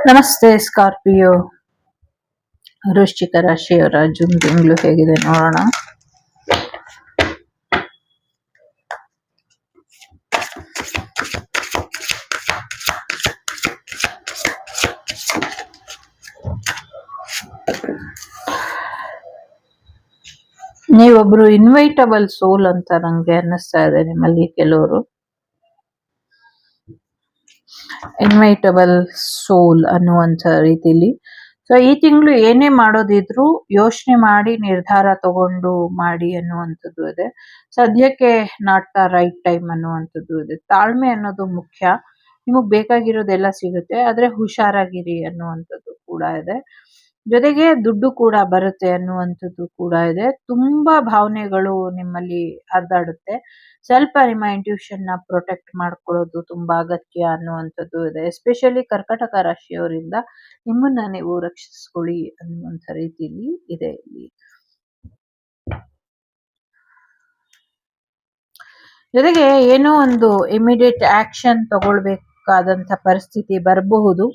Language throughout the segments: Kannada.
ನಮಸ್ತೆ ಸ್ಕಾರ್ಪಿಯೋ ವೃಶ್ಚಿಕ ರಾಶಿಯವರ ಜೂನ್ ತಿಂಗಳು ಹೇಗಿದೆ ನೋಡೋಣ. ನೀವೊಬ್ರು ಇನ್ವೈಟಬಲ್ ಸೋಲ್ ಅಂತ ನಂಗೆ ಅನ್ನಿಸ್ತಾ ಇದೆ. ನಿಮ್ಮಲ್ಲಿ ಕೆಲವರು ಇನ್ವೈಟಬಲ್ ಸೋಲ್ ಅನ್ನುವಂಥ ರೀತಿಲಿ. ಸೊ ಈ ತಿಂಗಳು ಏನೇ ಮಾಡೋದಿದ್ರು ಯೋಚನೆ ಮಾಡಿ ನಿರ್ಧಾರ ತಗೊಂಡು ಮಾಡಿ ಅನ್ನುವಂಥದ್ದು ಇದೆ. ಸದ್ಯಕ್ಕೆ ನಾಟ್ ದ ರೈಟ್ ಟೈಮ್ ಅನ್ನುವಂಥದ್ದು ಇದೆ. ತಾಳ್ಮೆ ಅನ್ನೋದು ಮುಖ್ಯ. ನಿಮಗ್ ಬೇಕಾಗಿರೋದೆಲ್ಲ ಸಿಗುತ್ತೆ, ಆದ್ರೆ ಹುಷಾರಾಗಿರಿ ಅನ್ನುವಂಥದ್ದು ಕೂಡ ಇದೆ. ಜೊತೆಗೆ ದುಡ್ಡು ಕೂಡ ಬರುತ್ತೆ ಅನ್ನುವಂಥದ್ದು ಕೂಡ ಇದೆ. ತುಂಬಾ ಭಾವನೆಗಳು ನಿಮ್ಮಲ್ಲಿ ಹರಿದಾಡುತ್ತೆ. ಸ್ವಲ್ಪ ನಿಮ್ಮ ಇಂಟ್ಯೂಷನ್ ನ ಪ್ರೊಟೆಕ್ಟ್ ಮಾಡ್ಕೊಳ್ಳೋದು ತುಂಬಾ ಅಗತ್ಯ ಅನ್ನುವಂಥದ್ದು ಇದೆ. ಎಸ್ಪೆಷಲಿ ಕರ್ಕಟಕ ರಾಶಿಯವರಿಂದ ನಿಮ್ಮನ್ನ ನೀವು ರಕ್ಷಿಸ್ಕೊಳ್ಳಿ ಅನ್ನುವಂಥ ರೀತಿಯಲ್ಲಿ ಇದೆ ಇಲ್ಲಿ. ಜೊತೆಗೆ ಏನೋ ಒಂದು ಇಮಿಡಿಯೇಟ್ ಆಕ್ಷನ್ ತಗೊಳ್ಬೇಕಾದಂತ ಪರಿಸ್ಥಿತಿ ಬರಬಹುದು.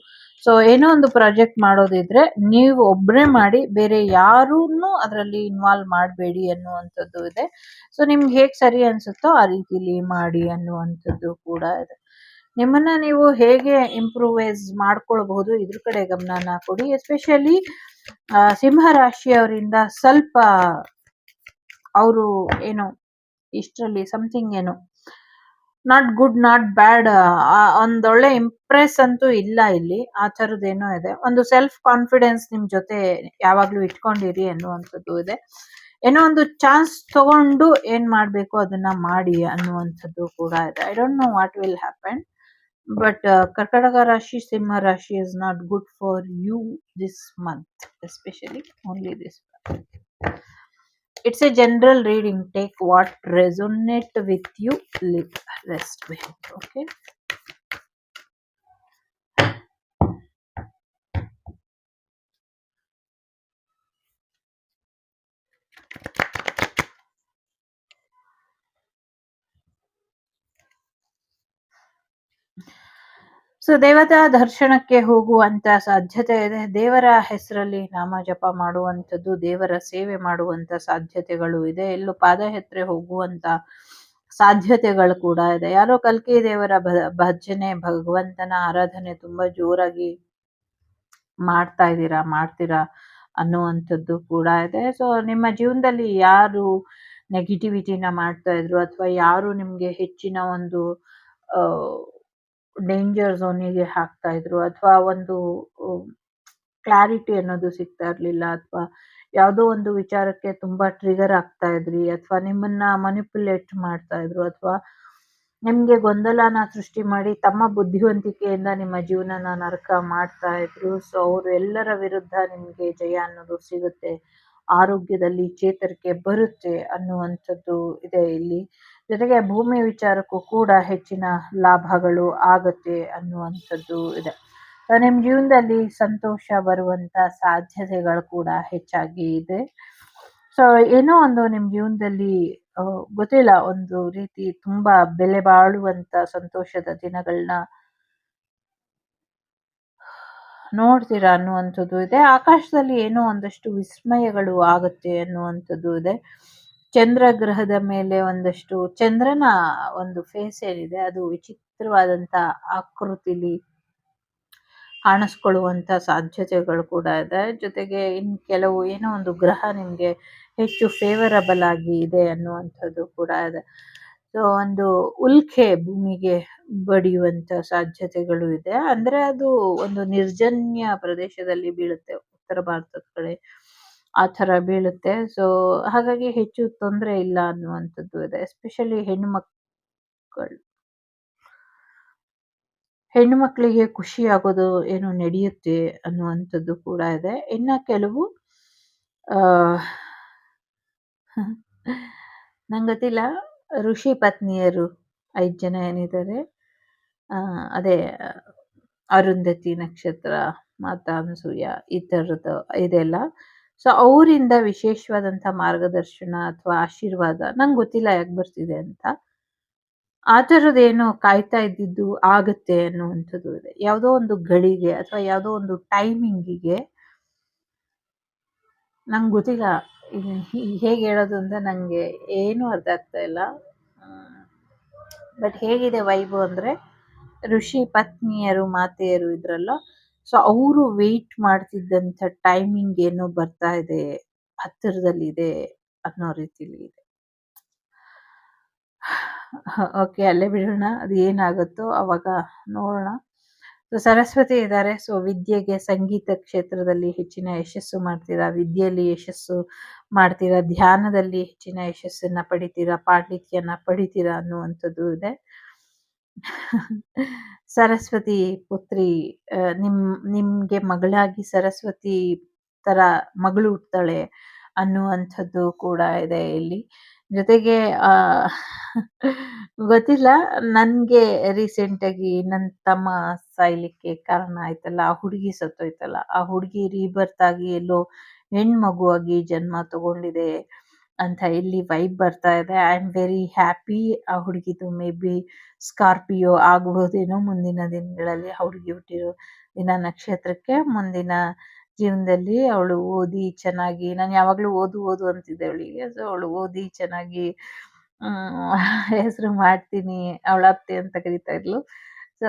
ಸೊ ಏನೋ ಒಂದು ಪ್ರಾಜೆಕ್ಟ್ ಮಾಡೋದಿದ್ರೆ ನೀವು ಒಬ್ಬರೇ ಮಾಡಿ, ಬೇರೆ ಯಾರೂನು ಅದರಲ್ಲಿ ಇನ್ವಾಲ್ವ್ ಮಾಡಬೇಡಿ ಅನ್ನುವಂಥದ್ದು ಇದೆ. ಸೊ ನಿಮ್ಗೆ ಹೇಗೆ ಸರಿ ಅನ್ಸುತ್ತೋ ಆ ರೀತಿಲಿ ಮಾಡಿ ಅನ್ನುವಂಥದ್ದು ಕೂಡ ಇದೆ. ನಿಮ್ಮನ್ನ ನೀವು ಹೇಗೆ ಇಂಪ್ರೂವೈಸ್ ಮಾಡ್ಕೊಳ್ಬಹುದು ಇದ್ರ ಕಡೆ ಗಮನನ ಕೊಡಿ. ಎಸ್ಪೆಷಲಿ ಸಿಂಹ ರಾಶಿಯವರಿಂದ ಸ್ವಲ್ಪ ಅವರು ಏನು ಇಷ್ಟರಲ್ಲಿ ಸಮಥಿಂಗ್ ಏನು ನಾಟ್ ಗುಡ್ ನಾಟ್ ಬ್ಯಾಡ್, ಒಂದೊಳ್ಳೆ ಇಂಪ್ರೆಸ್ ಅಂತೂ ಇಲ್ಲ ಇಲ್ಲಿ. ಆ ಥರದ್ದೇನೋ ಇದೆ. ಒಂದು ಸೆಲ್ಫ್ ಕಾನ್ಫಿಡೆನ್ಸ್ ನಿಮ್ ಜೊತೆ ಯಾವಾಗ್ಲೂ ಇಟ್ಕೊಂಡಿರಿ ಅನ್ನುವಂಥದ್ದು ಇದೆ. ಏನೋ ಒಂದು ಚಾನ್ಸ್ ತಗೊಂಡು ಏನ್ ಮಾಡ್ಬೇಕು ಅದನ್ನ ಮಾಡಿ ಅನ್ನುವಂಥದ್ದು ಕೂಡ ಇದೆ. I don't know what will happen, but ಕರ್ಕಟಕ ರಾಶಿ ಸಿಂಹ ರಾಶಿ is not good for you this month, especially only this month. It's a general reading. Take what resonate with you, leave rest with it. Okay. So ದೇವತಾ ದರ್ಶನಕ್ಕೆ ಹೋಗುವಂತ ಸಾಧ್ಯತೆ ಇದೆ. ದೇವರ ಹೆಸರಲ್ಲಿ ನಾಮ ಜಪ ಮಾಡುವಂಥದ್ದು, ದೇವರ ಸೇವೆ ಮಾಡುವಂತ ಸಾಧ್ಯತೆಗಳು ಇದೆ. ಎಲ್ಲೂ ಪಾದಯಾತ್ರೆ ಹೋಗುವಂತ ಸಾಧ್ಯತೆಗಳು ಕೂಡ ಇದೆ. ಯಾರೋ ಕಲ್ಕಿ ದೇವರ ಭಜನೆ, ಭಗವಂತನ ಆರಾಧನೆ ತುಂಬಾ ಜೋರಾಗಿ ಮಾಡ್ತೀರಾ ಅನ್ನುವಂಥದ್ದು ಕೂಡ ಇದೆ. ಸೊ ನಿಮ್ಮ ಜೀವನದಲ್ಲಿ ಯಾರು ನೆಗೆಟಿವಿಟಿನ ಮಾಡ್ತಾ ಇದ್ರು, ಅಥವಾ ಯಾರು ನಿಮ್ಗೆ ಹೆಚ್ಚಿನ ಒಂದು ಡೇಂಜರ್ ಝೋನಿಗೆ ಹಾಕ್ತಾ ಇದ್ರು, ಅಥವಾ ಒಂದು ಕ್ಲಾರಿಟಿ ಅನ್ನೋದು ಸಿಗ್ತಾ ಇರ್ಲಿಲ್ಲ, ಅಥವಾ ಯಾವುದೋ ಒಂದು ವಿಚಾರಕ್ಕೆ ತುಂಬಾ ಟ್ರಿಗರ್ ಆಗ್ತಾ ಇದ್ರಿ, ಅಥವಾ ನಿಮ್ಮನ್ನ ಮನಿಪ್ಯುಲೇಟ್ ಮಾಡ್ತಾ ಇದ್ರು, ಅಥವಾ ನಿಮ್ಗೆ ಗೊಂದಲನ ಸೃಷ್ಟಿ ಮಾಡಿ ತಮ್ಮ ಬುದ್ಧಿವಂತಿಕೆಯಿಂದ ನಿಮ್ಮ ಜೀವನನ ನರಕ ಮಾಡ್ತಾ ಇದ್ರು. ಸೊ ಅವರು ಎಲ್ಲರ ವಿರುದ್ಧ ನಿಮ್ಗೆ ಜಯ ಅನ್ನೋದು ಸಿಗುತ್ತೆ, ಆರೋಗ್ಯದಲ್ಲಿ ಚೇತರಿಕೆ ಬರುತ್ತೆ ಅನ್ನುವಂಥದ್ದು ಇದೆ ಇಲ್ಲಿ. ಜೊತೆಗೆ ಭೂಮಿ ವಿಚಾರಕ್ಕೂ ಕೂಡ ಹೆಚ್ಚಿನ ಲಾಭಗಳು ಆಗತ್ತೆ ಅನ್ನುವಂಥದ್ದು ಇದೆ. ನಿಮ್ ಜೀವನದಲ್ಲಿ ಸಂತೋಷ ಬರುವಂತ ಸಾಧ್ಯತೆಗಳು ಕೂಡ ಹೆಚ್ಚಾಗಿ ಇದೆ. ಸೊ ಏನೋ ಒಂದು ನಿಮ್ ಜೀವನದಲ್ಲಿ ಗೊತ್ತಿಲ್ಲ, ಒಂದು ರೀತಿ ತುಂಬಾ ಬೆಲೆ ಬಾಳುವಂತ ಸಂತೋಷದ ದಿನಗಳನ್ನ ನೋಡ್ತೀರಾ ಅನ್ನುವಂಥದ್ದು ಇದೆ. ಆಕಾಶದಲ್ಲಿ ಏನೋ ಒಂದಷ್ಟು ವಿಸ್ಮಯಗಳು ಆಗುತ್ತೆ ಅನ್ನುವಂಥದ್ದು ಇದೆ. ಚಂದ್ರ ಗ್ರಹದ ಮೇಲೆ ಒಂದಷ್ಟು ಚಂದ್ರನ ಒಂದು ಫೇಸ್ ಏನಿದೆ ಅದು ವಿಚಿತ್ರವಾದಂತ ಆಕೃತಿಲಿ ಕಾಣಿಸ್ಕೊಳ್ಳುವಂತ ಸಾಧ್ಯತೆಗಳು ಕೂಡ ಇದೆ. ಜೊತೆಗೆ ಇನ್ ಕೆಲವು ಏನೋ ಒಂದು ಗ್ರಹ ನಿಮ್ಗೆ ಹೆಚ್ಚು ಫೇವರಬಲ್ ಆಗಿ ಇದೆ ಅನ್ನುವಂಥದ್ದು ಕೂಡ ಇದೆ. ಸೊ ಒಂದು ಉಲ್ಕೆ ಭೂಮಿಗೆ ಬಡಿಯುವಂತ ಸಾಧ್ಯತೆಗಳು ಇದೆ. ಅಂದ್ರೆ ಅದು ಒಂದು ನಿರ್ಜನ್ಯ ಪ್ರದೇಶದಲ್ಲಿ ಬೀಳುತ್ತೆ, ಉತ್ತರ ಭಾರತದ ಕಡೆ ಆ ತರ ಬೀಳುತ್ತೆ. ಸೊ ಹಾಗಾಗಿ ಹೆಚ್ಚು ತೊಂದರೆ ಇಲ್ಲ ಅನ್ನುವಂಥದ್ದು ಇದೆ. ಎಸ್ಪೆಷಲಿ ಹೆಣ್ಣು ಮಕ್ಕಳಿಗೆ ಖುಷಿ ಆಗೋದು ಏನೋ ನಡೆಯುತ್ತೆ ಅನ್ನುವಂಥದ್ದು ಕೂಡ ಇದೆ. ಇನ್ನ ಕೆಲವು ನಂಗೆ ಗೊತ್ತಿಲ್ಲ, ಋಷಿ ಪತ್ನಿಯರು 5 ಜನ ಏನಿದ್ದಾರೆ, ಅದೇ ಅರುಂಧತಿ ನಕ್ಷತ್ರ, ಮಾತಾ ಅನಸೂಯ, ಈ ಥರದ್ದು ಇದೆಲ್ಲ. ಸೊ ಅವರಿಂದ ವಿಶೇಷವಾದಂಥ ಮಾರ್ಗದರ್ಶನ ಅಥವಾ ಆಶೀರ್ವಾದ ನಂಗೆ ಗೊತ್ತಿಲ್ಲ ಯಾಕೆ ಬರ್ತಿದೆ ಅಂತ. ಆ ಥರದ್ದೇನೋ ಕಾಯ್ತಾ ಇದ್ದಿದ್ದು ಆಗುತ್ತೆ ಅನ್ನುವಂಥದ್ದು ಇದೆ. ಯಾವುದೋ ಒಂದು ಗಳಿಗೆ ಅಥವಾ ಯಾವುದೋ ಒಂದು ಟೈಮಿಂಗಿಗೆ ನಂಗೆ ಗೊತ್ತಿಲ್ಲ. ಹೇಗೆ ಹೇಳೋದು ಅಂತ ನಂಗೆ ಏನೂ ಅರ್ಥ ಆಗ್ತಾ ಇಲ್ಲ. ಬಟ್ ಹೇಗಿದೆ ವೈಬು ಅಂದರೆ, ಋಷಿ ಪತ್ನಿಯರು ಮಾತೆಯರು ಇದ್ರಲ್ಲ, ಸೊ ಅವರು ವೆಯ್ಟ್ ಮಾಡ್ತಿದ್ದಂಥ ಟೈಮಿಂಗ್ ಏನೋ ಬರ್ತಾ ಇದೆ, ಹತ್ತಿರದಲ್ಲಿದೆ ಅನ್ನೋ ರೀತಿಲಿ ಇದೆ. ಓಕೆ, ಅಲ್ಲೇ ಬಿಡೋಣ. ಅದು ಏನಾಗುತ್ತೋ ಅವಾಗ ನೋಡೋಣ. ಸೊ ಸರಸ್ವತಿ ಇದ್ದಾರೆ. ಸೊ ವಿದ್ಯೆಗೆ, ಸಂಗೀತ ಕ್ಷೇತ್ರದಲ್ಲಿ ಹೆಚ್ಚಿನ ಯಶಸ್ಸು ಮಾಡ್ತೀರಾ, ವಿದ್ಯೆಯಲ್ಲಿ ಯಶಸ್ಸು ಮಾಡ್ತೀರಾ, ಧ್ಯಾನದಲ್ಲಿ ಹೆಚ್ಚಿನ ಯಶಸ್ಸನ್ನ ಪಡಿತೀರಾ, ಪಾಂಡಿತ್ಯನ ಪಡಿತೀರಾ ಅನ್ನುವಂಥದ್ದು ಇದೆ. ಸರಸ್ವತಿ ಪುತ್ರಿ, ನಿಮ್ಗೆ ಮಗಳಾಗಿ ಸರಸ್ವತಿ ತರ ಮಗಳು ಹುಟ್ತಾಳೆ ಅನ್ನುವಂಥದ್ದು ಕೂಡ ಇದೆ ಇಲ್ಲಿ. ಜೊತೆಗೆ ಗೊತ್ತಿಲ್ಲ, ನನ್ಗೆ ರೀಸೆಂಟಾಗಿ ನನ್ನ ತಮ್ಮ ಸಾಯ್ಲಿಕ್ಕೆ ಕಾರಣ ಆಯ್ತಲ್ಲ, ಆ ಹುಡುಗಿ ಸತ್ತೋಯ್ತಲ್ಲ, ಆ ಹುಡುಗಿ ರೀಬರ್ತ್ ಆಗಿ ಎಲ್ಲೋ ಹೆಣ್ಮಗುವಾಗಿ ಜನ್ಮ ತಗೊಂಡಿದೆ ಅಂತ ಇಲ್ಲಿ ವೈಬ್ ಬರ್ತಾ ಇದೆ. I am very happy. ಆ ಹುಡುಗಿದು ಮೇ ಬಿ ಸ್ಕಾರ್ಪಿಯೋ ಆಗ್ಬೋದೇನೋ ಮುಂದಿನ ದಿನಗಳಲ್ಲಿ. ಆ ಹುಡುಗಿ ಹುಟ್ಟಿರೋ ದಿನ ನಕ್ಷತ್ರಕ್ಕೆ ಮುಂದಿನ ಜೀವನದಲ್ಲಿ ಅವಳು ಓದಿ ಚೆನ್ನಾಗಿ, ನಾನು ಯಾವಾಗಲೂ ಓದು ಓದು ಅಂತಿದ್ದೆ ಅವಳಿಗೆ. ಸೊ ಅವಳು ಓದಿ ಚೆನ್ನಾಗಿ ಹೆಸರು ಮಾಡ್ತೀನಿ, ಅವಳ ಅತ್ತೆ ಅಂತ ಕರಿತಾ ಇದ್ಲು. ಸೊ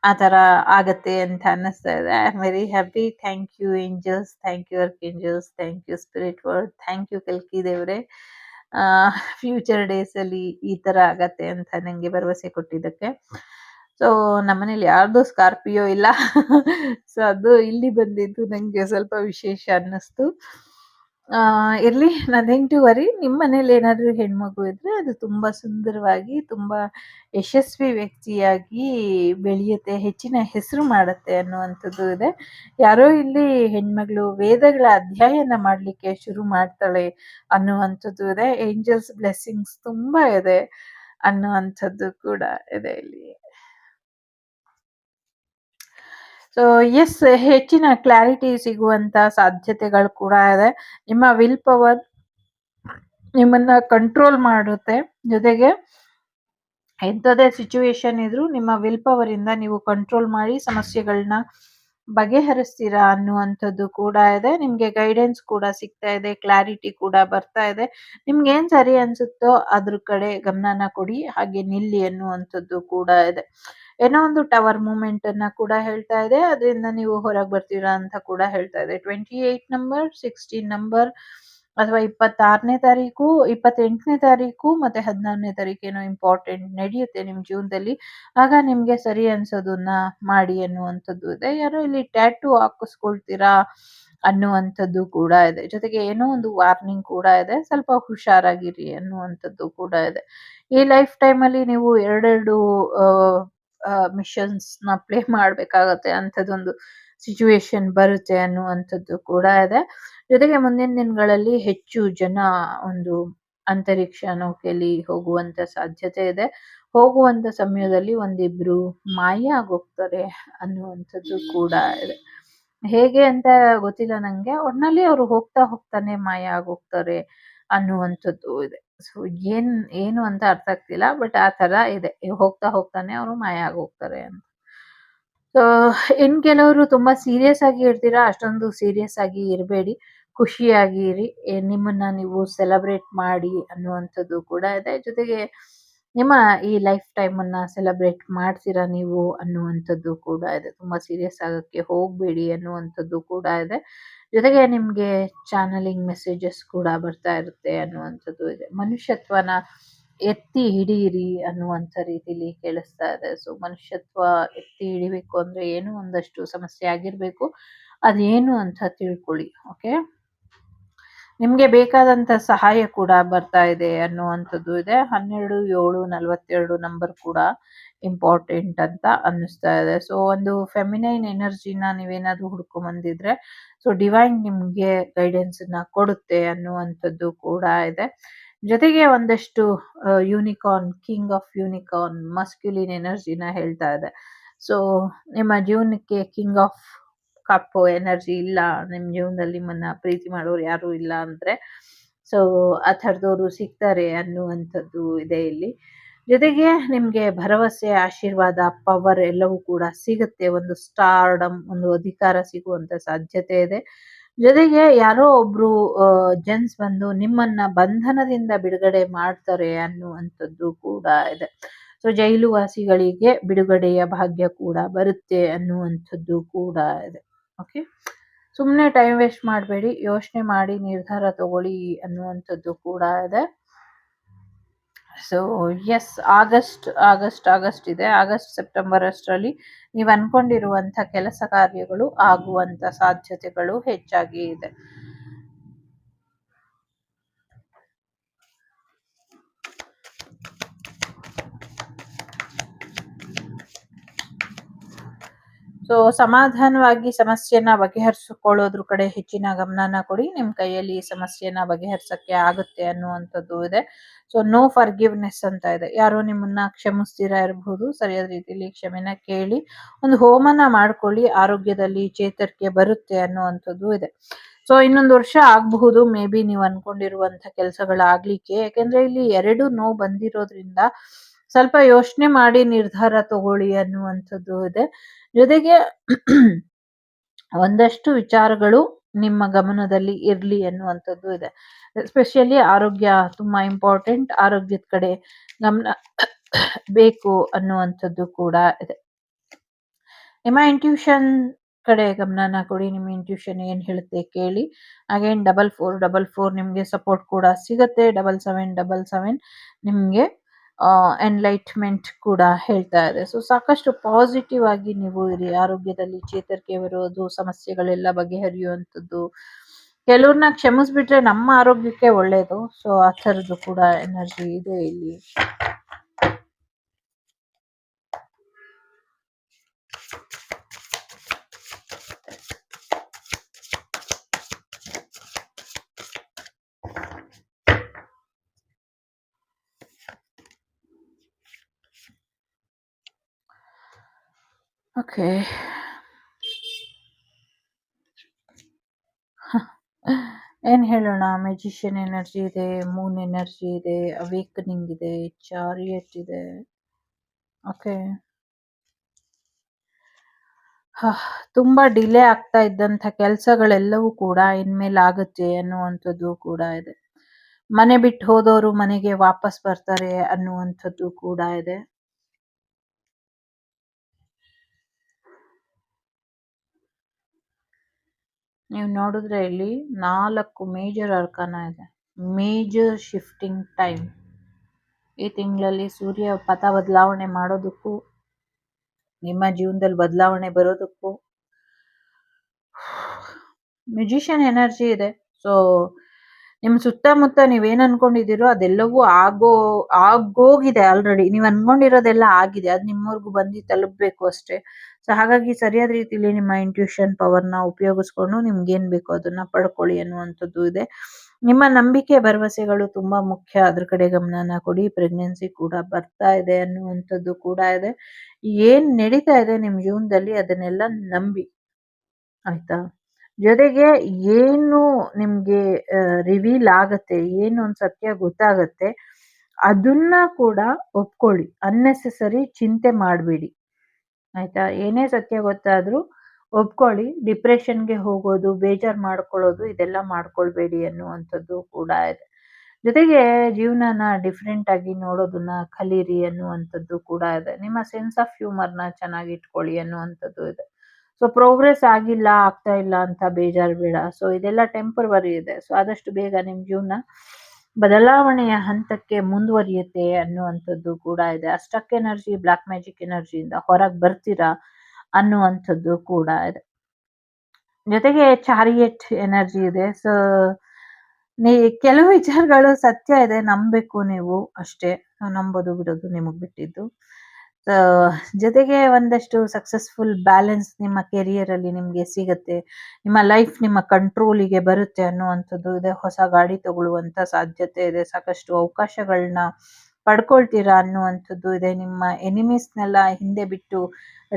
ಆ ಥರ ಆಗತ್ತೆ ಅಂತ ಅನ್ನಿಸ್ತಾ ಇದೆ. I am very happy. Thank you angels, thank you archangels, thank you spirit world, thank you ಕಲ್ಕಿ ದೇವರೇ. ಫ್ಯೂಚರ್ ಡೇಸಲ್ಲಿ ಈ ಥರ ಆಗತ್ತೆ ಅಂತ ನನಗೆ ಭರವಸೆ ಕೊಟ್ಟಿದ್ದಕ್ಕೆ. ಸೊ ನಮ್ಮನೇಲಿ ಯಾರ್ದು ಸ್ಕಾರ್ಪಿಯೋ ಇಲ್ಲ. ಸೊ ಅದು ಇಲ್ಲಿ ಬಂದಿದ್ದು ನನಗೆ ಸ್ವಲ್ಪ ವಿಶೇಷ ಅನ್ನಿಸ್ತು. ಇರಲಿ, ನಥಿಂಗ್ ಟು ವರಿ. ನಿಮ್ಮ ಮನೇಲಿ ಏನಾದರೂ ಹೆಣ್ಮಗು ಇದ್ದರೆ ಅದು ತುಂಬ ಸುಂದರವಾಗಿ, ತುಂಬ ಯಶಸ್ವಿ ವ್ಯಕ್ತಿಯಾಗಿ ಬೆಳೆಯುತ್ತೆ, ಹೆಚ್ಚಿನ ಹೆಸರು ಮಾಡುತ್ತೆ ಅನ್ನುವಂಥದ್ದು ಇದೆ. ಯಾರೋ ಇಲ್ಲಿ ಹೆಣ್ಮಗಳು ವೇದಗಳ ಅಧ್ಯಯನ ಮಾಡಲಿಕ್ಕೆ ಶುರು ಮಾಡ್ತಾಳೆ ಅನ್ನುವಂಥದ್ದು ಇದೆ. ಏಂಜಲ್ಸ್ ಬ್ಲೆಸ್ಸಿಂಗ್ಸ್ ತುಂಬ ಇದೆ ಅನ್ನುವಂಥದ್ದು ಕೂಡ ಇದೆ ಇಲ್ಲಿ. ಸೊ ಎಸ್, ಹೆಚ್ಚಿನ ಕ್ಲಾರಿಟಿ ಸಿಗುವಂತ ಸಾಧ್ಯತೆಗಳು ಕೂಡ ಇದೆ. ನಿಮ್ಮ ವಿಲ್ ಪವರ್ ನಿಮ್ಮನ್ನ ಕಂಟ್ರೋಲ್ ಮಾಡುತ್ತೆ. ಜೊತೆಗೆ ಎಂಥದೇ ಸಿಚುವೇಶನ್ ಇದ್ರೂ ನಿಮ್ಮ ವಿಲ್ ಪವರ್ ಇಂದ ನೀವು ಕಂಟ್ರೋಲ್ ಮಾಡಿ ಸಮಸ್ಯೆಗಳನ್ನ ಬಗೆಹರಿಸ್ತೀರಾ ಅನ್ನುವಂಥದ್ದು ಕೂಡ ಇದೆ. ನಿಮ್ಗೆ ಗೈಡೆನ್ಸ್ ಕೂಡ ಸಿಗ್ತಾ ಇದೆ, ಕ್ಲಾರಿಟಿ ಕೂಡ ಬರ್ತಾ ಇದೆ. ನಿಮ್ಗೆ ಏನ್ ಸರಿ ಅನ್ಸುತ್ತೋ ಅದ್ರ ಕಡೆ ಗಮನನ ಕೊಡಿ, ಹಾಗೆ ನಿಲ್ಲಿ ಅನ್ನುವಂಥದ್ದು ಕೂಡ ಇದೆ. ಏನೋ ಒಂದು ಟವರ್ ಮೂಮೆಂಟ್ ಅನ್ನ ಕೂಡ ಹೇಳ್ತಾ ಇದೆ, ಅದರಿಂದ ನೀವು ಹೊರಗೆ ಬರ್ತೀರಾ ಅಂತ ಕೂಡ ಹೇಳ್ತಾ ಇದೆ. 28 ನಂಬರ್, 16 ನಂಬರ್ ಅಥವಾ 26ನೇ ತಾರೀಕು, 28ನೇ ತಾರೀಕು ಮತ್ತೆ 16ನೇ ತಾರೀಕೇನೋ ಇಂಪಾರ್ಟೆಂಟ್ ನಡೆಯುತ್ತೆ ನಿಮ್ ಜೀವನದಲ್ಲಿ. ಆಗ ನಿಮ್ಗೆ ಸರಿ ಅನ್ಸೋದನ್ನ ಮಾಡಿ ಅನ್ನುವಂಥದ್ದು ಇದೆ. ಯಾರೋ ಇಲ್ಲಿ ಟ್ಯಾಟೂ ಹಾಕಿಸ್ಕೊಳ್ತೀರಾ ಅನ್ನುವಂಥದ್ದು ಕೂಡ ಇದೆ. ಜೊತೆಗೆ ಏನೋ ಒಂದು ವಾರ್ನಿಂಗ್ ಕೂಡ ಇದೆ, ಸ್ವಲ್ಪ ಹುಷಾರಾಗಿರಿ ಅನ್ನುವಂಥದ್ದು ಕೂಡ ಇದೆ. ಈ ಲೈಫ್ ಟೈಮಲ್ಲಿ ನೀವು ಎರಡೆರಡು ಮಿಷನ್ಸ್ ನ ಪ್ಲೇ ಮಾಡ್ಬೇಕಾಗತ್ತೆ, ಅಂಥದ್ದೊಂದು ಸಿಚುವೇಶನ್ ಬರುತ್ತೆ ಅನ್ನುವಂಥದ್ದು ಕೂಡ ಇದೆ. ಜೊತೆಗೆ ಮುಂದಿನ ದಿನಗಳಲ್ಲಿ ಹೆಚ್ಚು ಜನ ಒಂದು ಅಂತರಿಕ್ಷ ನೌಕೆಯಲ್ಲಿ ಹೋಗುವಂತ ಸಾಧ್ಯತೆ ಇದೆ. ಹೋಗುವಂತ ಸಮಯದಲ್ಲಿ ಒಂದಿಬ್ರು ಮಾಯ ಆಗೋಗ್ತಾರೆ ಅನ್ನುವಂಥದ್ದು ಕೂಡ ಇದೆ. ಹೇಗೆ ಅಂತ ಗೊತ್ತಿಲ್ಲ ನಂಗೆ. ಒಟ್ನಲ್ಲಿ ಅವ್ರು ಹೋಗ್ತಾ ಹೋಗ್ತಾನೆ ಮಾಯ ಆಗೋಗ್ತಾರೆ ಅನ್ನುವಂಥದ್ದು ಇದೆ. ಸೊ ಏನು ಅಂತ ಅರ್ಥ ಆಗ್ತಿಲ್ಲ, ಬಟ್ ಆ ತರ ಇದೆ. ಹೋಗ್ತಾ ಹೋಗ್ತಾನೆ ಅವರು ಮಾಯ ಆಗೋಗ್ತಾರೆ ಅಂತ. ಸೊ ಕೆಲವರು ತುಂಬಾ ಸೀರಿಯಸ್ ಆಗಿ ಇರ್ತೀರಾ, ಅಷ್ಟೊಂದು ಸೀರಿಯಸ್ ಆಗಿ ಇರಬೇಡಿ, ಖುಷಿಯಾಗಿ ಇರಿ. ನಿಮ್ಮನ್ನ ನೀವು ಸೆಲೆಬ್ರೇಟ್ ಮಾಡಿ ಅನ್ನುವಂಥದ್ದು ಕೂಡ ಇದೆ. ಜೊತೆಗೆ ನಿಮ್ಮ ಈ ಲೈಫ್ ಟೈಮ್ ಅನ್ನ ಸೆಲೆಬ್ರೇಟ್ ಮಾಡ್ತೀರಾ ನೀವು ಅನ್ನುವಂಥದ್ದು ಕೂಡ ಇದೆ. ತುಂಬಾ ಸೀರಿಯಸ್ ಆಗಕ್ಕೆ ಹೋಗ್ಬೇಡಿ ಅನ್ನುವಂಥದ್ದು ಕೂಡ ಇದೆ. ಜೊತೆಗೆ ನಿಮ್ಗೆ ಚಾನಲಿಂಗ್ ಮೆಸೇಜಸ್ ಕೂಡ ಬರ್ತಾ ಇರುತ್ತೆ ಅನ್ನುವಂಥದ್ದು ಇದೆ. ಮನುಷ್ಯತ್ವನ ಎತ್ತಿ ಹಿಡಿಯಿರಿ ಅನ್ನುವಂಥ ರೀತಿಲಿ ಕೇಳಿಸ್ತಾ ಇದೆ. ಸೊ ಮನುಷ್ಯತ್ವ ಎತ್ತಿ ಹಿಡಿಬೇಕು ಅಂದ್ರೆ ಏನೋ ಒಂದಷ್ಟು ಸಮಸ್ಯೆ ಆಗಿರ್ಬೇಕು, ಅದೇನು ಅಂತ ತಿಳ್ಕೊಳ್ಳಿ. ಓಕೆ, ನಿಮ್ಗೆ ಬೇಕಾದಂತ ಸಹಾಯ ಕೂಡ ಬರ್ತಾ ಇದೆ ಅನ್ನುವಂಥದ್ದು ಇದೆ. 12/7/42 ನಂಬರ್ ಕೂಡ ಇಂಪಾರ್ಟೆಂಟ್ ಅಂತ ಅನ್ನಿಸ್ತಾ ಇದೆ. ಸೊ ಒಂದು ಫೆಮಿನೈನ್ ಎನರ್ಜಿನ ನೀವೇನಾದ್ರೂ ಹುಡ್ಕೊಂಡ್ ಬಂದಿದ್ರೆ, ಸೊ ಡಿವೈನ್ ನಿಮ್ಗೆ ಗೈಡೆನ್ಸ್ ನ ಕೊಡುತ್ತೆ ಅನ್ನುವಂಥದ್ದು ಕೂಡ ಇದೆ. ಜೊತೆಗೆ ಒಂದಷ್ಟು ಯೂನಿಕಾರ್ನ್, ಕಿಂಗ್ ಆಫ್ ಯೂನಿಕಾರ್ನ್ ಮಸ್ಕ್ಯುಲಿನ್ ಎನರ್ಜಿನ ಹೇಳ್ತಾ ಇದೆ. ಸೊ ನಿಮ್ಮ ಜೀವನಕ್ಕೆ ಕಿಂಗ್ ಆಫ್ ಕಪ್ ಎನರ್ಜಿ ಇಲ್ಲ, ನಿಮ್ ಜೀವನದಲ್ಲಿ ನಿಮ್ಮನ್ನ ಪ್ರೀತಿ ಮಾಡೋರು ಯಾರು ಇಲ್ಲ ಅಂದ್ರೆ, ಸೊ ಸೊ ಆ ಥರದವರು ಸಿಗ್ತಾರೆ ಅನ್ನುವಂಥದ್ದು ಇದೆ ಇಲ್ಲಿ. ಜೊತೆಗೆ ನಿಮ್ಗೆ ಭರವಸೆ, ಆಶೀರ್ವಾದ, ಪವರ್ ಎಲ್ಲವೂ ಕೂಡ ಸಿಗುತ್ತೆ. ಒಂದು ಸ್ಟಾರ್ಡಮ್, ಒಂದು ಅಧಿಕಾರ ಸಿಗುವಂತ ಸಾಧ್ಯತೆ ಇದೆ. ಜೊತೆಗೆ ಯಾರೋ ಒಬ್ರು ಜೆಂಟ್ಸ್ ಬಂದು ನಿಮ್ಮನ್ನ ಬಂಧನದಿಂದ ಬಿಡುಗಡೆ ಮಾಡ್ತಾರೆ ಅನ್ನುವಂಥದ್ದು ಕೂಡ ಇದೆ. ಸೊ ಜೈಲು ವಾಸಿಗಳಿಗೆ ಬಿಡುಗಡೆಯ ಭಾಗ್ಯ ಕೂಡ ಬರುತ್ತೆ ಅನ್ನುವಂಥದ್ದು ಕೂಡ ಇದೆ. ಓಕೆ, ಸುಮ್ಮನೆ ಟೈಮ್ ವೇಸ್ಟ್ ಮಾಡಬೇಡಿ, ಯೋಚನೆ ಮಾಡಿ ನಿರ್ಧಾರ ತಗೊಳ್ಳಿ ಅನ್ನುವಂಥದ್ದು ಕೂಡ ಇದೆ. ಸೊ ಎಸ್, ಆಗಸ್ಟ್ ಇದೆ. ಸೆಪ್ಟೆಂಬರ್ ಅಷ್ಟರಲ್ಲಿ ನೀವು ಅನ್ಕೊಂಡಿರುವಂತ ಕೆಲಸ ಕಾರ್ಯಗಳು ಆಗುವಂತ ಸಾಧ್ಯತೆಗಳು ಹೆಚ್ಚಾಗಿ ಇದೆ. ಸೊ ಸಮಾಧಾನವಾಗಿ ಸಮಸ್ಯೆನ ಬಗೆಹರಿಸಿಕೊಳ್ಳೋದ್ರ ಕಡೆ ಹೆಚ್ಚಿನ ಗಮನನ ಕೊಡಿ. ನಿಮ್ ಕೈಯಲ್ಲಿ ಸಮಸ್ಯೆನ ಬಗೆಹರಿಸಕ್ಕೆ ಆಗುತ್ತೆ ಅನ್ನುವಂಥದ್ದು ಇದೆ. ಸೊ ನೋ ಫರ್ಗಿವ್ನೆಸ್ ಅಂತ ಇದೆ. ಯಾರೋ ನಿಮ್ಮನ್ನ ಕ್ಷಮಿಸ್ತೀರಾ ಇರಬಹುದು, ಸರಿಯಾದ ರೀತಿಯಲ್ಲಿ ಕ್ಷಮೆನ ಕೇಳಿ ಒಂದು ಹೋಮನ ಮಾಡ್ಕೊಳ್ಳಿ, ಆರೋಗ್ಯದಲ್ಲಿ ಚೇತರಿಕೆ ಬರುತ್ತೆ ಅನ್ನುವಂಥದ್ದು ಇದೆ. ಸೊ ಇನ್ನೊಂದು ವರ್ಷ ಆಗಬಹುದು ಮೇ ಬಿ ನೀವು ಅನ್ಕೊಂಡಿರುವಂತ ಕೆಲಸಗಳಾಗ್ಲಿಕ್ಕೆ. ಯಾಕೆಂದ್ರೆ ಇಲ್ಲಿ 2 ನೋ ಬಂದಿರೋದ್ರಿಂದ ಸ್ವಲ್ಪ ಯೋಚನೆ ಮಾಡಿ ನಿರ್ಧಾರ ತಗೊಳ್ಳಿ ಅನ್ನುವಂಥದ್ದು ಇದೆ. ಜೊತೆಗೆ ಒಂದಷ್ಟು ವಿಚಾರಗಳು ನಿಮ್ಮ ಗಮನದಲ್ಲಿ ಇರ್ಲಿ ಅನ್ನುವಂಥದ್ದು ಇದೆ. ಎಸ್ಪೆಷಲಿ ಆರೋಗ್ಯ ತುಂಬಾ ಇಂಪಾರ್ಟೆಂಟ್. ಆರೋಗ್ಯದ ಕಡೆ ಗಮನ ಬೇಕು ಅನ್ನುವಂಥದ್ದು ಕೂಡ ಇದೆ. ನಿಮ್ಮ ಇಂಟ್ಯೂಷನ್ ಕಡೆ ಗಮನನ ಕೊಡಿ. ನಿಮ್ಮ ಇಂಟ್ಯೂಷನ್ ಏನ್ ಹೇಳುತ್ತೆ ಕೇಳಿ. ಅಗೇನ್ 4444 ನಿಮ್ಗೆ ಸಪೋರ್ಟ್ ಕೂಡ ಸಿಗತ್ತೆ. 7777 ನಿಮ್ಗೆ ಎನ್ಲೈಟ್ಮೆಂಟ್ ಕೂಡ ಹೇಳ್ತಾ ಇದೆ. ಸೊ ಸಾಕಷ್ಟು ಪಾಸಿಟಿವ್ ಆಗಿ ನೀವು ಇರಿ. ಆರೋಗ್ಯದಲ್ಲಿ ಚೇತರಿಕೆ ಬರೋದು, ಸಮಸ್ಯೆಗಳೆಲ್ಲ ಬಗೆಹರಿಯುವಂಥದ್ದು. ಕೆಲವ್ರನ್ನ ಕ್ಷಮಿಸ್ಬಿಟ್ರೆ ನಮ್ಮ ಆರೋಗ್ಯಕ್ಕೆ ಒಳ್ಳೇದು. ಸೊ ಆ ಥರದ್ದು ಕೂಡ ಎನರ್ಜಿ ಇದೆ ಇಲ್ಲಿ. ಓಕೆ, ಏನ್ ಹೇಳೋಣ. ಮೆಜಿಷಿಯನ್ ಎನರ್ಜಿ ಇದೆ, ಮೂನ್ ಎನರ್ಜಿ ಇದೆ, ಅವೇಕನಿಂಗ್ ಇದೆ, ಚಾರಿಯಟ್ ಇದೆ. ಓಕೆ, ತುಂಬಾ ಡಿಲೇ ಆಗ್ತಾ ಇದ್ದಂತ ಕೆಲಸಗಳೆಲ್ಲವೂ ಕೂಡ ಇನ್ಮೇಲೆ ಆಗುತ್ತೆ ಅನ್ನುವಂಥದ್ದು ಕೂಡ ಇದೆ. ಮನೆ ಬಿಟ್ಟು ಹೋದವರು ಮನೆಗೆ ವಾಪಸ್ ಬರ್ತಾರೆ ಅನ್ನುವಂಥದ್ದು ಕೂಡ ಇದೆ. ನೀವು ನೋಡಿದ್ರೆ ಇಲ್ಲಿ 4 ಮೇಜರ್ ಅರ್ಕಾನ ಇದೆ. Major shifting time. ಈ ತಿಂಗಳಲ್ಲಿ ಸೂರ್ಯ ಪಥ ಬದಲಾವಣೆ ಮಾಡೋದಕ್ಕೂ, ನಿಮ್ಮ ಜೀವನದಲ್ಲಿ ಬದಲಾವಣೆ ಬರೋದಕ್ಕೂ ಮ್ಯೂಜಿಷಿಯನ್ ಎನರ್ಜಿ ಇದೆ. ಸೊ ನಿಮ್ ಸುತ್ತಮುತ್ತ ನೀವೇನ್ ಅನ್ಕೊಂಡಿದ್ದೀರೋ ಅದೆಲ್ಲವೂ ಆಗೋಗಿದೆ ಆಲ್ರೆಡಿ. ನೀವ್ ಅನ್ಕೊಂಡಿರೋದೆಲ್ಲ ಆಗಿದೆ, ಅದು ನಿಮ್ಮವರೆಗೂ ಬಂದು ತಲುಪಬೇಕು ಅಷ್ಟೇ. ಸೊ ಹಾಗಾಗಿ ಸರಿಯಾದ ರೀತಿಯಲ್ಲಿ ನಿಮ್ಮ ಇಂಟ್ಯೂಷನ್ ಪವರ್ನ ಉಪಯೋಗಿಸ್ಕೊಂಡು ನಿಮ್ಗೇನ್ ಬೇಕೋ ಅದನ್ನ ಪಡ್ಕೊಳ್ಳಿ ಅನ್ನುವಂಥದ್ದು ಇದೆ. ನಿಮ್ಮ ನಂಬಿಕೆ, ಭರವಸೆಗಳು ತುಂಬಾ ಮುಖ್ಯ. ಅದ್ರ ಕಡೆ ಗಮನನ ಕೊಡಿ. ಪ್ರೆಗ್ನೆನ್ಸಿ ಕೂಡ ಬರ್ತಾ ಇದೆ ಅನ್ನುವಂಥದ್ದು ಕೂಡ ಇದೆ. ಏನ್ ನಡೀತಾ ಇದೆ ನಿಮ್ ಜೀವನದಲ್ಲಿ ಅದನ್ನೆಲ್ಲ ನಂಬಿ, ಆಯ್ತಾ. ಜೊತೆಗೆ ಏನು ನಿಮ್ಗೆ ರಿವೀಲ್ ಆಗತ್ತೆ, ಏನು ಒಂದ್ ಸತ್ಯ ಗೊತ್ತಾಗತ್ತೆ, ಅದನ್ನ ಕೂಡ ಒಪ್ಕೊಳ್ಳಿ. ಅನ್ನೆಸೆಸರಿ ಚಿಂತೆ ಮಾಡಬೇಡಿ, ಆಯ್ತಾ. ಏನೇ ಸತ್ಯ ಗೊತ್ತಾದ್ರೂ ಒಪ್ಕೊಳ್ಳಿ. ಡಿಪ್ರೆಷನ್ಗೆ ಹೋಗೋದು, ಬೇಜಾರ್ ಮಾಡ್ಕೊಳ್ಳೋದು ಇದೆಲ್ಲ ಮಾಡ್ಕೊಳ್ಬೇಡಿ ಅನ್ನುವಂಥದ್ದು ಕೂಡ ಇದೆ. ಜೊತೆಗೆ ಜೀವನನ ಡಿಫ್ರೆಂಟ್ ಆಗಿ ನೋಡೋದನ್ನ ಕಲೀರಿ ಅನ್ನುವಂಥದ್ದು ಕೂಡ ಇದೆ. ನಿಮ್ಮ ಸೆನ್ಸ್ ಆಫ್ ಹ್ಯೂಮರ್ನ ಚೆನ್ನಾಗಿ ಇಟ್ಕೊಳ್ಳಿ ಅನ್ನುವಂಥದ್ದು ಇದೆ. ಸೊ ಪ್ರೋಗ್ರೆಸ್ ಆಗ್ತಾ ಇಲ್ಲ ಅಂತ ಬೇಜಾರು ಬೇಡ. ಸೊ ಇದೆಲ್ಲ ಟೆಂಪರವರಿ ಇದೆ. ಸೊ ಆದಷ್ಟು ಬೇಗ ನಿಮ್ ಜೀವನ ಬದಲಾವಣೆಯ ಹಂತಕ್ಕೆ ಮುಂದುವರಿಯುತ್ತೆ ಅನ್ನುವಂಥದ್ದು ಕೂಡ ಇದೆ. ಅಸ್ಟಕ್ ಎನರ್ಜಿ, ಬ್ಲಾಕ್ ಮ್ಯಾಜಿಕ್ ಎನರ್ಜಿಯಿಂದ ಹೊರಗೆ ಬರ್ತೀರಾ ಅನ್ನುವಂಥದ್ದು ಕೂಡ ಇದೆ. ಜೊತೆಗೆ ಚಾರಿಯಟ್ ಎನರ್ಜಿ ಇದೆ. ಸೊ ಕೆಲವು ವಿಚಾರಗಳು ಸತ್ಯ ಇದೆ, ನಂಬಬೇಕು ನೀವು ಅಷ್ಟೇ. ನಂಬೋದು ಬಿಡೋದು ನಿಮಗ್ ಬಿಟ್ಟಿದ್ದು. ಜೊತೆಗೆ ಒಂದಷ್ಟು ಸಕ್ಸಸ್ಫುಲ್ ಬ್ಯಾಲೆನ್ಸ್ ನಿಮ್ಮ ಕೆರಿಯರ್ ಅಲ್ಲಿ ನಿಮ್ಗೆ ಸಿಗತ್ತೆ. ನಿಮ್ಮ ಲೈಫ್ ನಿಮ್ಮ ಕಂಟ್ರೋಲಿಗೆ ಬರುತ್ತೆ ಅನ್ನುವಂಥದ್ದು ಇದೆ. ಹೊಸ ಗಾಡಿ ತಗೊಳ್ಳುವಂತ ಸಾಧ್ಯತೆ ಇದೆ. ಸಾಕಷ್ಟು ಅವಕಾಶಗಳನ್ನ ಪಡ್ಕೊಳ್ತೀರಾ ಅನ್ನುವಂಥದ್ದು ಇದೆ. ನಿಮ್ಮ ಎನಿಮೀಸ್ನೆಲ್ಲ ಹಿಂದೆ ಬಿಟ್ಟು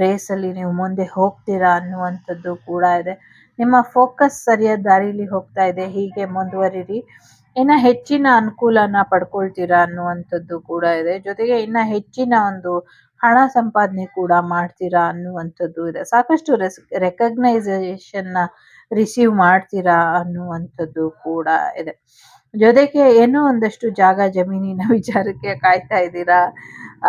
ರೇಸಲ್ಲಿ ನೀವು ಮುಂದೆ ಹೋಗ್ತೀರಾ ಅನ್ನುವಂಥದ್ದು ಕೂಡ ಇದೆ. ನಿಮ್ಮ ಫೋಕಸ್ ಸರಿಯಾದ ದಾರಿಲಿ ಹೋಗ್ತಾ ಇದೆ, ಹೀಗೆ ಮುಂದುವರಿರಿ. ಇನ್ನ ಹೆಚ್ಚಿನ ಅನುಕೂಲನ ಪಡ್ಕೊಳ್ತೀರಾ ಅನ್ನುವಂಥದ್ದು ಕೂಡ ಇದೆ. ಜೊತೆಗೆ ಇನ್ನ ಹೆಚ್ಚಿನ ಒಂದು ಹಣ ಸಂಪಾದನೆ ಕೂಡ ಮಾಡ್ತೀರಾ ಅನ್ನುವಂಥದ್ದು ಇದೆ. ಸಾಕಷ್ಟು ರೆಕಗ್ನೈಸೇಷನ್ನ ರಿಸೀವ್ ಮಾಡ್ತೀರಾ ಅನ್ನುವಂಥದ್ದು ಕೂಡ ಇದೆ. ಜೊತೆಗೆ ಏನೋ ಒಂದಷ್ಟು ಜಾಗ ಜಮೀನಿನ ವಿಚಾರಕ್ಕೆ ಕಾಯ್ತಾ ಇದ್ದೀರಾ.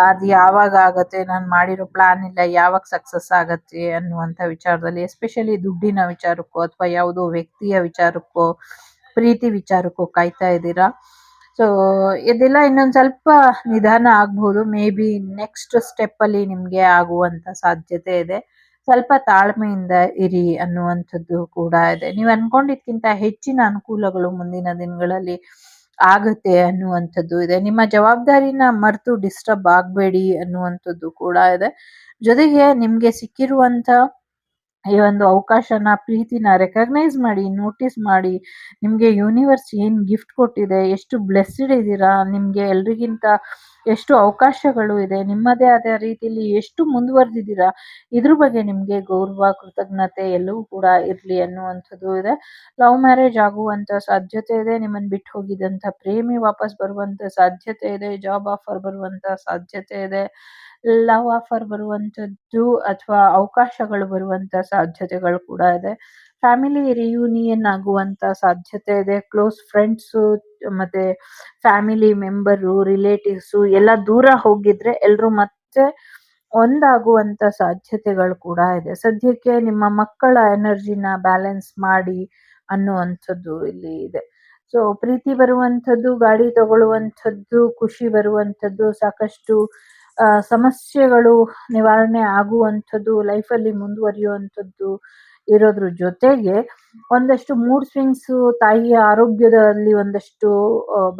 ಅದು ಯಾವಾಗ ಆಗತ್ತೆ, ನಾನು ಮಾಡಿರೋ ಪ್ಲಾನ್ ಎಲ್ಲ ಯಾವಾಗ ಸಕ್ಸಸ್ ಆಗತ್ತೆ ಅನ್ನುವಂಥ ವಿಚಾರದಲ್ಲಿ, ಎಸ್ಪೆಷಲಿ ದುಡ್ಡಿನ ವಿಚಾರಕ್ಕೋ ಅಥವಾ ಯಾವುದೋ ವ್ಯಕ್ತಿಯ ವಿಚಾರಕ್ಕೋ ಪ್ರೀತಿ ವಿಚಾರಕ್ಕೂ ಕಾಯ್ತಾ ಇದ್ದೀರಾ. ಸೊ ಇದೆಲ್ಲ ಇನ್ನೊಂದು ಸ್ವಲ್ಪ ನಿಧಾನ ಆಗ್ಬಹುದು. ಮೇ ಬಿ ನೆಕ್ಸ್ಟ್ ಸ್ಟೆಪ್ ಅಲ್ಲಿ ನಿಮ್ಗೆ ಆಗುವಂತ ಸಾಧ್ಯತೆ ಇದೆ. ಸ್ವಲ್ಪ ತಾಳ್ಮೆಯಿಂದ ಇರಿ ಅನ್ನುವಂಥದ್ದು ಕೂಡ ಇದೆ. ನೀವು ಅನ್ಕೊಂಡಿದ್ಕಿಂತ ಹೆಚ್ಚಿನ ಅನುಕೂಲಗಳು ಮುಂದಿನ ದಿನಗಳಲ್ಲಿ ಆಗುತ್ತೆ ಅನ್ನುವಂಥದ್ದು ಇದೆ. ನಿಮ್ಮ ಜವಾಬ್ದಾರಿನ ಮರೆತು ಡಿಸ್ಟರ್ಬ್ ಆಗ್ಬೇಡಿ ಅನ್ನುವಂಥದ್ದು ಕೂಡ ಇದೆ. ಜೊತೆಗೆ ನಿಮ್ಗೆ ಸಿಕ್ಕಿರುವಂತ ಈ ಒಂದು ಅವಕಾಶನ, ಪ್ರೀತಿನ ರೆಕಗ್ನೈಸ್ ಮಾಡಿ, ನೋಟಿಸ್ ಮಾಡಿ. ನಿಮ್ಗೆ ಯೂನಿವರ್ಸ್ ಏನ್ ಗಿಫ್ಟ್ ಕೊಟ್ಟಿದೆ, ಎಷ್ಟು ಬ್ಲೆಸ್ಡ್ ಇದ್ದೀರಾ, ನಿಮ್ಗೆ ಎಲ್ರಿಗಿಂತ ಎಷ್ಟು ಅವಕಾಶಗಳು ಇದೆ, ನಿಮ್ಮದೇ ಆದ ರೀತಿಯಲ್ಲಿ ಎಷ್ಟು ಮುಂದುವರೆದಿದ್ದೀರಾ, ಇದ್ರ ಬಗ್ಗೆ ನಿಮ್ಗೆ ಗೌರವ, ಕೃತಜ್ಞತೆ ಎಲ್ಲವೂ ಕೂಡ ಇರ್ಲಿ ಅನ್ನುವಂಥದ್ದು ಇದೆ. ಲವ್ ಮ್ಯಾರೇಜ್ ಆಗುವಂತ ಸಾಧ್ಯತೆ ಇದೆ. ನಿಮ್ಮನ್ನ ಬಿಟ್ಟು ಹೋಗಿದಂತ ಪ್ರೇಮಿ ವಾಪಸ್ ಬರುವಂತ ಸಾಧ್ಯತೆ ಇದೆ. ಜಾಬ್ ಆಫರ್ ಬರುವಂತ ಸಾಧ್ಯತೆ ಇದೆ. ಲವ್ ಆಫರ್ ಬರುವಂಥದ್ದು ಅಥವಾ ಅವಕಾಶಗಳು ಬರುವಂತ ಸಾಧ್ಯತೆಗಳು ಕೂಡ ಇದೆ. ಫ್ಯಾಮಿಲಿ ರಿಯೂನಿಯನ್ ಆಗುವಂತ ಸಾಧ್ಯತೆ ಇದೆ. ಕ್ಲೋಸ್ ಫ್ರೆಂಡ್ಸು ಮತ್ತೆ ಫ್ಯಾಮಿಲಿ ಮೆಂಬರು, ರಿಲೇಟಿವ್ಸು ಎಲ್ಲ ದೂರ ಹೋಗಿದ್ರೆ ಎಲ್ರು ಮತ್ತೆ ಒಂದಾಗುವಂತ ಸಾಧ್ಯತೆಗಳು ಕೂಡ ಇದೆ. ಸದ್ಯಕ್ಕೆ ನಿಮ್ಮ ಮಕ್ಕಳ ಎನರ್ಜಿನ ಬ್ಯಾಲೆನ್ಸ್ ಮಾಡಿ ಅನ್ನುವಂಥದ್ದು ಇಲ್ಲಿ ಇದೆ. ಸೊ ಪ್ರೀತಿ ಬರುವಂಥದ್ದು, ಗಾಡಿ ತಗೊಳ್ಳುವಂಥದ್ದು, ಖುಷಿ ಬರುವಂಥದ್ದು, ಸಾಕಷ್ಟು ಸಮಸ್ಯೆಗಳು ನಿವಾರಣೆ ಆಗುವಂಥದ್ದು, ಲೈಫಲ್ಲಿ ಮುಂದುವರಿಯುವಂಥದ್ದು ಇರೋದ್ರ ಜೊತೆಗೆ ಒಂದಷ್ಟು ಮೂಡ್ ಸ್ವಿಂಗ್ಸು, ತಾಯಿಯ ಆರೋಗ್ಯದಲ್ಲಿ ಒಂದಷ್ಟು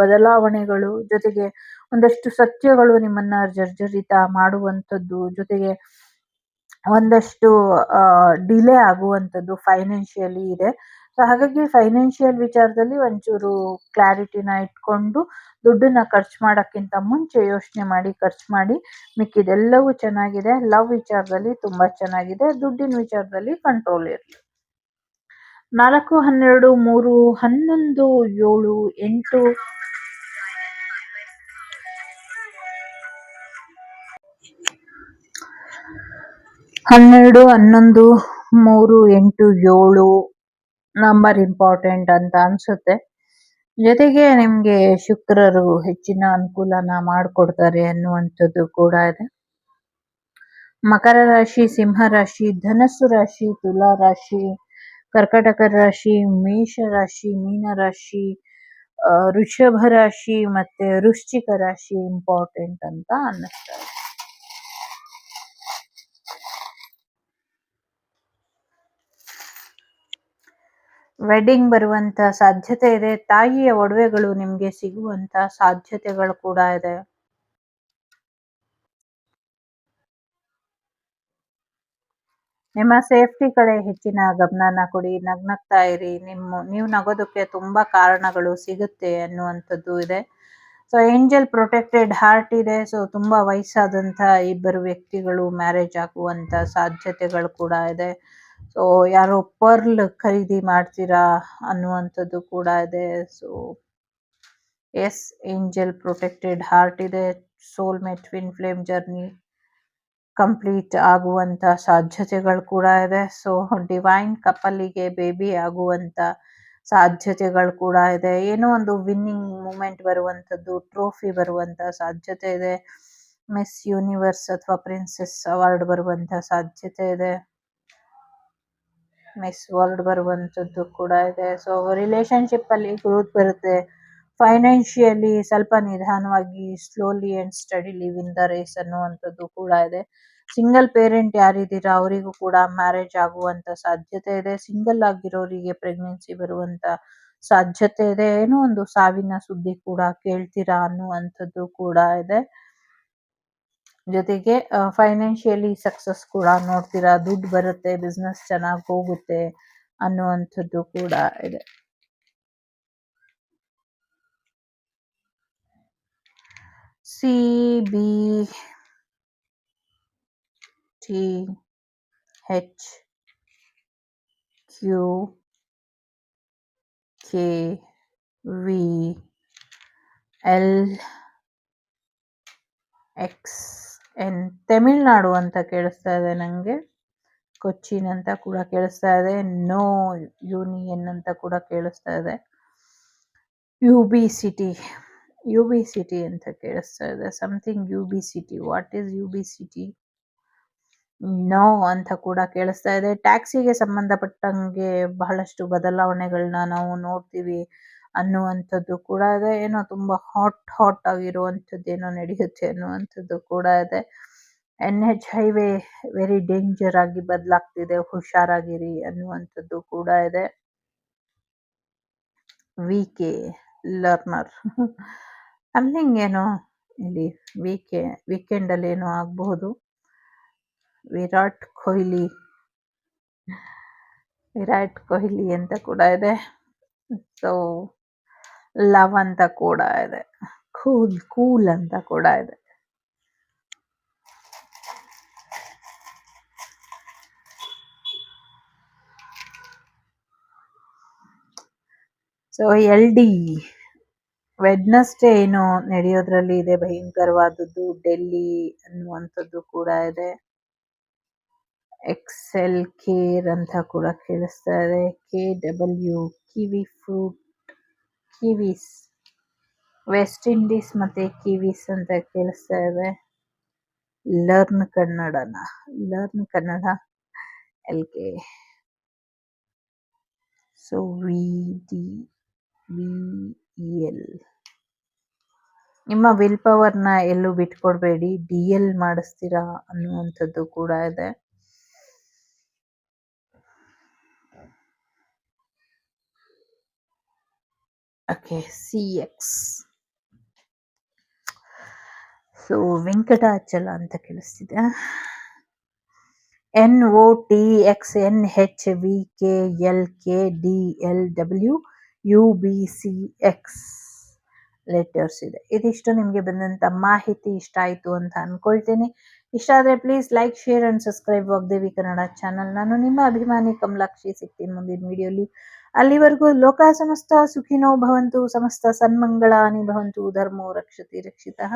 ಬದಲಾವಣೆಗಳು, ಜೊತೆಗೆ ಒಂದಷ್ಟು ಸತ್ಯಗಳು ನಿಮ್ಮನ್ನ ಜರ್ಜರಿತ ಮಾಡುವಂಥದ್ದು, ಜೊತೆಗೆ ಒಂದಷ್ಟು ಡಿಲೇ ಆಗುವಂಥದ್ದು ಫೈನಾನ್ಷಿಯಲಿ ಇದೆ. ಸೊ ಹಾಗಾಗಿ ಫೈನಾನ್ಷಿಯಲ್ ವಿಚಾರದಲ್ಲಿ ಒಂಚೂರು ಕ್ಲಾರಿಟಿನ ಇಟ್ಕೊಂಡು ದುಡ್ಡನ್ನ ಖರ್ಚು ಮಾಡೋಕ್ಕಿಂತ ಮುಂಚೆ ಯೋಚನೆ ಮಾಡಿ ಖರ್ಚು ಮಾಡಿ. ಮಿಕ್ಕಿದೆಲ್ಲವೂ ಚೆನ್ನಾಗಿದೆ. ಲವ್ ವಿಚಾರದಲ್ಲಿ ತುಂಬಾ ಚೆನ್ನಾಗಿದೆ. ದುಡ್ಡಿನ ವಿಚಾರದಲ್ಲಿ ಕಂಟ್ರೋಲ್ ಇರಲಿ. 4, 12, 3, 11, 7, 8 12, 11, 3, 8, 7 ನಂಬರ್ ಇಂಪಾರ್ಟೆಂಟ್ ಅಂತ ಅನ್ಸುತ್ತೆ. ಜೊತೆಗೆ ನಿಮ್ಗೆ ಶುಕ್ರರು ಹೆಚ್ಚಿನ ಅನುಕೂಲನ ಮಾಡಿಕೊಡ್ತಾರೆ ಅನ್ನುವಂಥದ್ದು ಕೂಡ ಇದೆ. ಮಕರ ರಾಶಿ, ಸಿಂಹ ರಾಶಿ, ಧನಸ್ಸು ರಾಶಿ, ತುಲಾ ರಾಶಿ, ಕರ್ಕಟಕ ರಾಶಿ, ಮೇಷ ರಾಶಿ, ಮೀನ ರಾಶಿ, ವೃಷಭ ರಾಶಿ ಮತ್ತೆ ವೃಶ್ಚಿಕ ರಾಶಿ ಇಂಪಾರ್ಟೆಂಟ್ ಅಂತ ಅನ್ನಿಸ್ತಾ ಇದೆ. ವೆಡ್ಡಿಂಗ್ ಬರುವಂತ ಸಾಧ್ಯತೆ ಇದೆ. ತಾಯಿಯ ಒಡವೆಗಳು ನಿಮ್ಗೆ ಸಿಗುವಂತ ಸಾಧ್ಯತೆಗಳು ಕೂಡ ಇದೆ. ನಿಮ್ಮ ಸೇಫ್ಟಿ ಕಡೆ ಹೆಚ್ಚಿನ ಗಮನನ ಕೊಡಿ. ನಗ್ನಗ್ತಾ ಇರಿ. ನೀವು ನಗೋದಕ್ಕೆ ತುಂಬಾ ಕಾರಣಗಳು ಸಿಗುತ್ತೆ ಅನ್ನುವಂಥದ್ದು ಇದೆ. ಸೊ ಏಂಜಲ್ ಪ್ರೊಟೆಕ್ಟೆಡ್ ಹಾರ್ಟ್ ಇದೆ. ಸೊ ತುಂಬಾ ವಯಸ್ಸಾದಂಥ ಇಬ್ಬರು ವ್ಯಕ್ತಿಗಳು ಮ್ಯಾರೇಜ್ ಆಗುವಂತ ಸಾಧ್ಯತೆಗಳು ಕೂಡ ಇದೆ. ಸೊ ಯಾರೋ ಪರ್ಲ್ ಖರೀದಿ ಮಾಡ್ತೀರಾ ಅನ್ನುವಂಥದ್ದು ಕೂಡ ಇದೆ. So yes, angel protected heart ಇದೆ. Soulmate twin flame journey complete ಆಗುವಂತ ಸಾಧ್ಯತೆಗಳು ಕೂಡ ಇದೆ. ಸೊ ಡಿವೈನ್ ಕಪಲಿಗೆ ಬೇಬಿ ಆಗುವಂತ ಸಾಧ್ಯತೆಗಳು ಕೂಡ ಇದೆ. ಏನೋ ಒಂದು ವಿನ್ನಿಂಗ್ ಮೂಮೆಂಟ್ ಬರುವಂಥದ್ದು, ಟ್ರೋಫಿ ಬರುವಂತ ಸಾಧ್ಯತೆ ಇದೆ. ಮಿಸ್ ಯೂನಿವರ್ಸ್ ಅಥವಾ ಪ್ರಿನ್ಸೆಸ್ ಅವಾರ್ಡ್ ಬರುವಂತ ಸಾಧ್ಯತೆ ಇದೆ. ಮಿಸ್ ವರ್ಲ್ಡ್ ಬರುವಂಥದ್ದು ಕೂಡ ಇದೆ. ಸೊ ರಿಲೇಶನ್ಶಿಪ್ ಅಲ್ಲಿ ಗ್ರೋತ್ ಬರುತ್ತೆ. ಫೈನಾನ್ಷಿಯಲಿ ಸ್ವಲ್ಪ ನಿಧಾನವಾಗಿ, slowly and steadily win the race ಅನ್ನುವಂಥದ್ದು ಕೂಡ ಇದೆ. ಸಿಂಗಲ್ ಪೇರೆಂಟ್ ಯಾರಿದ್ದೀರಾ ಅವರಿಗೂ ಕೂಡ ಮ್ಯಾರೇಜ್ ಆಗುವಂತ ಸಾಧ್ಯತೆ ಇದೆ. ಸಿಂಗಲ್ ಆಗಿರೋರಿಗೆ ಪ್ರೆಗ್ನೆನ್ಸಿ ಬರುವಂತ ಸಾಧ್ಯತೆ ಇದೆ. ಏನೋ ಒಂದು ಸಾವಿನ ಸುದ್ದಿ ಕೂಡ ಕೇಳ್ತೀರಾ ಅನ್ನುವಂಥದ್ದು ಕೂಡ ಇದೆ. ಜೊತೆಗೆ ಫೈನಾನ್ಷಿಯಲಿ ಸಕ್ಸಸ್ ಕೂಡ ನೋಡ್ತೀರಾ. ದುಡ್ಡು ಬರುತ್ತೆ, ಬಿಸ್ನೆಸ್ ಚೆನ್ನಾಗಿ ಹೋಗುತ್ತೆ ಅನ್ನುವಂಥದ್ದು ಕೂಡ ಇದೆ. C, B, T, H, Q, K, V L X N Tamil Nadu ಅಂತ ಕೇಳಿಸ್ತಾ ಇದೆ ನನಗೆ. ಕೊಚ್ಚಿನ್ ಅಂತ ಕೂಡ ಕೇಳಿಸ್ತಾ ಇದೆ. ನೋ ಯೂನಿಯನ್ ಅಂತ ಕೂಡ ಕೇಳಿಸ್ತಾ ಇದೆ. ಯು ಬಿ ಸಿಟಿ ಅಂತ ಕೇಳಿಸ್ತಾ ಇದೆ. Something U B city. What is U B city? No ಅಂತ ಕೂಡ ಕೇಳಿಸ್ತಾ ಇದೆ. ಟ್ಯಾಕ್ಸಿಗೆ ಸಂಬಂಧಪಟ್ಟಂಗೆ ಬಹಳಷ್ಟು ಬದಲಾವಣೆಗಳನ್ನ ನಾವು ನೋಡ್ತೀವಿ ಅನ್ನುವಂಥದ್ದು ಕೂಡ ಇದೆ. ಏನೋ ತುಂಬಾ ಹಾಟ್ ಆಗಿರುವಂಥದ್ದು ಏನೋ ನಡೆಯುತ್ತೆ ಅನ್ನುವಂಥದ್ದು ಕೂಡ ಇದೆ. NH ಹೈವೇ ವೆರಿ ಡೇಂಜರ್ ಆಗಿ ಬದಲಾಗ್ತಿದೆ, ಹುಷಾರಾಗಿರಿ ಅನ್ನುವಂಥದ್ದು ಕೂಡ ಇದೆ. ಕೆ ಲರ್ನರ್ ಸಮಥಿಂಗ್ ಏನೋ ಇಲ್ಲಿ ವೀಕೆಂಡ್ ಅಲ್ಲಿ ಏನೋ ಆಗಬಹುದು. ವಿರಾಟ್ ಕೊಹ್ಲಿ ಅಂತ ಕೂಡ ಇದೆ. ಸೊ ಲವ್ ಅಂತ ಕೂಡ ಇದೆ. ಕೂಲ್ ಅಂತ ಕೂಡ ಇದೆ. ಸೊ LD ವೆಡ್ನಸ್ಡೇ ಏನೋ ನಡೆಯೋದ್ರಲ್ಲಿ ಇದೆ, ಭಯಂಕರವಾದದ್ದು. ಡೆಲ್ಲಿ ಅನ್ನುವಂಥದ್ದು ಕೂಡ ಇದೆ. ಎಕ್ಸೆಲ್ ಕೇರ್ ಅಂತ ಕೂಡ ಕೇಳಿಸ್ತಾ ಇದೆ. KW ಕಿವೀಸ್ ವೆಸ್ಟ್ ಇಂಡೀಸ್ ಮತ್ತೆ ಕಿವೀಸ್ ಅಂತ ಕೇಳಿಸ್ತಾ ಇದೆ. Learn Kannada LK. So VEL. ನಿಮ್ಮ ವಿಲ್ ಪವರ್ನ ಎಲ್ಲೂ ಬಿಟ್ಕೊಡ್ಬೇಡಿ, DL ಮಾಡಿಸ್ತೀರಾ ಅನ್ನುವಂಥದ್ದು ಕೂಡ ಇದೆ. Okay, CX. ಸೊ ವೆಂಕಟಾಚಲ ಅಂತ ಕೇಳಿಸ್ತಿದೆ. NOTXNHVKLKDLW UBCX ಲೆಟರ್ಸ್ ಇದೆ. ಇದಿಷ್ಟು ನಿಮಗೆ ಬಂದಂತ ಮಾಹಿತಿ ಇಷ್ಟ ಆಯ್ತು ಅಂತ ಅನ್ಕೊಳ್ತೇನೆ. ಇಷ್ಟ ಆದ್ರೆ please like, share and subscribe Vagdevi Kannada channel. ನಾನು ನಿಮ್ಮ ಅಭಿಮಾನಿ ಕಮಲಾಕ್ಷಿ. ಸಿಗ್ತೀನಿ ಮುಂದಿನ ವಿಡಿಯೋಲಿ. ಅಲ್ಲಿವರೆಗೂ ಲೋಕ ಸಮಸ್ತ ಸುಖಿನೋ ಭವಂತು, ಸಮಸ್ತ ಸನ್ಮಂಗಳಾನಿ ಭವಂತು, ಧರ್ಮೋ ರಕ್ಷತಿ ರಕ್ಷಿತಃ.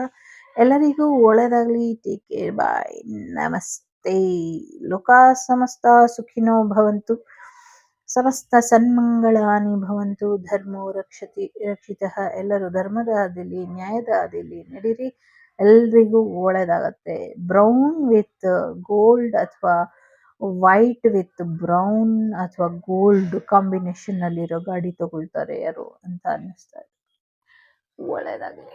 ಎಲ್ಲರಿಗೂ ಒಳ್ಳೆಯದಾಗಲಿ. Take care. ಬಾಯ್. ನಮಸ್ತೆ. ಲೋಕ ಸಮಸ್ತ ಸುಖಿನೋ ಭವಂತು, ಸಮಸ್ತ ಸನ್ಮಂಗಳಾನಿ ಭವಂತು, ಧರ್ಮೋ ರಕ್ಷತಿ ರಕ್ಷಿತಃ. ಎಲ್ಲರೂ ಧರ್ಮದ ಹಾದಿಲಿ, ನ್ಯಾಯದ ಹಾದಿಲಿ ನಡೀರಿ. ಎಲ್ರಿಗೂ ಒಳ್ಳೇದಾಗತ್ತೆ. ಬ್ರೌನ್ ವಿತ್ ಗೋಲ್ಡ್ ಅಥವಾ ವೈಟ್ ವಿತ್ ಬ್ರೌನ್ ಅಥವಾ ಗೋಲ್ಡ್ ಕಾಂಬಿನೇಷನ್ ಅಲ್ಲಿರೋ ಗಾಡಿ ತಗೊಳ್ತಾರೆ ಯಾರು ಅಂತ ಅನ್ನಿಸ್ತಾ ಇದೆ. ಒಳ್ಳೇದಾಗಲಿ.